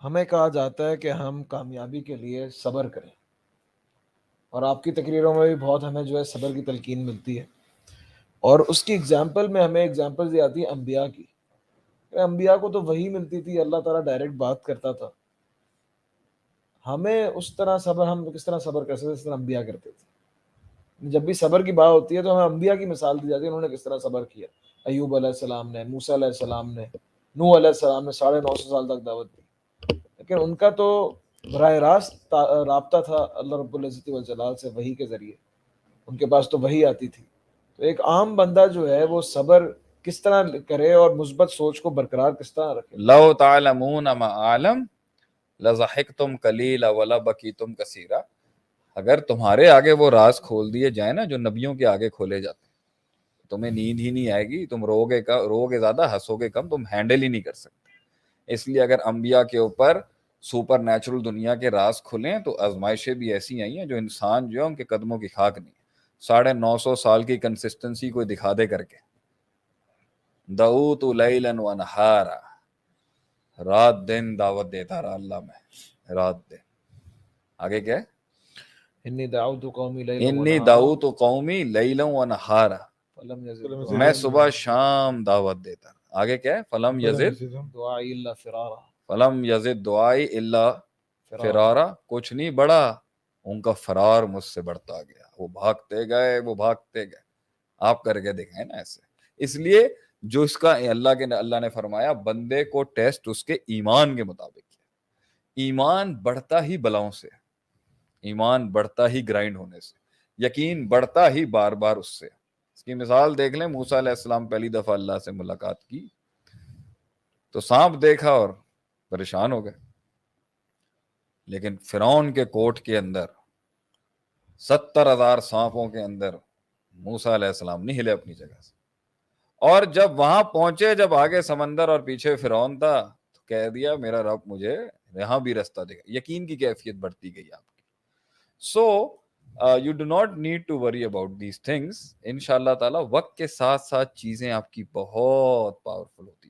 ہمیں کہا جاتا ہے کہ ہم کامیابی کے لیے صبر کریں، اور آپ کی تقریروں میں بھی بہت ہمیں جو ہے صبر کی تلقین ملتی ہے، اور اس کی اگزامپل میں ہمیں اگزامپل دی آتی ہے انبیاء کی. کہ انبیاء کو تو وہی ملتی تھی، اللہ تعالیٰ ڈائریکٹ بات کرتا تھا. ہمیں اس طرح صبر، ہم کس طرح صبر کر سکتے جس طرح انبیاء کرتے تھے. جب بھی صبر کی بات ہوتی ہے تو ہمیں انبیاء کی مثال دی جاتی ہے، انہوں نے کس طرح صبر کیا. ایوب علیہ السلام نے، موسیٰ علیہ السلام نے، نوح علیہ السلام نے 950 سال تک دعوت دی. لیکن ان کا تو براہ راست رابطہ تھا اللہ رب العزت والجلال سے، وحی کے ذریعے. ان کے پاس تو وحی آتی تھی. تو ایک عام بندہ جو ہے وہ صبر کس طرح کرے اور مثبت سوچ کو برقرار کس طرح رکھے. لو تعلمون ما عالم لضحکتم قلیلا ولبکیتم کثیرا. اگر تمہارے آگے وہ راز کھول دیے جائیں نا جو نبیوں کے آگے کھولے جاتے ہیں، تمہیں نیند ہی نہیں آئے گی، تم رو گے زیادہ، ہنسو گے کم، تم ہینڈل ہی نہیں کر سکتے. اس لیے اگر انبیاء کے اوپر سپر نیچرل دنیا کے راز کھلیں تو آزمائشیں بھی ایسی آئی ہیں جو انسان جو ہے ان کے قدموں کی خاک نہیں. 950 سال کی کنسسٹنسی کوئی دکھا دے کر کے. دعوت لیلا و نہارا، رات دن دعوت دیتا رہا اللہ میں، رات دن. آگے کیا ہے؟ انی دعوت قومی لیلا انی دعوت قومی لیلا و نہارا، فلم یزد میں صبح شام دعوت دیتا. آگے کیا ہے؟ فلم یزد دعائی اللہ فرارا، فلم یزد دعائی الا فرارا. کچھ نہیں بڑھا، ان کا فرار مجھ سے بڑھتا گیا. وہ بھاگتے گئے. آپ کر کے دیکھیں نا ایسے. اس لیے جو اس کا اللہ نے فرمایا بندے کو ٹیسٹ اس کے ایمان کے مطابق کیا. ایمان بڑھتا ہی بلاؤں سے، ایمان بڑھتا ہی گرائنڈ ہونے سے، یقین بڑھتا ہی بار بار اس سے. اس کی مثال دیکھ لیں، موسیٰ علیہ السلام پہلی دفعہ اللہ سے ملاقات کی تو سانپ دیکھا اور پریشان ہو گئے. لیکن فرعون کے کوٹ کے اندر 70,000 سانپوں کے اندر موسیٰ علیہ السلام نہیں ہلے اپنی جگہ سے. اور جب وہاں پہنچے، جب آگے سمندر اور پیچھے فرعون تھا، تو کہہ دیا میرا رب مجھے یہاں بھی رستہ دے گا. یقین کی کیفیت بڑھتی گئی آپ کی. So you do not need to worry about these things. ان شاء اللہ تعالیٰ وقت کے ساتھ ساتھ چیزیں آپ کی بہت پاورفل ہوتی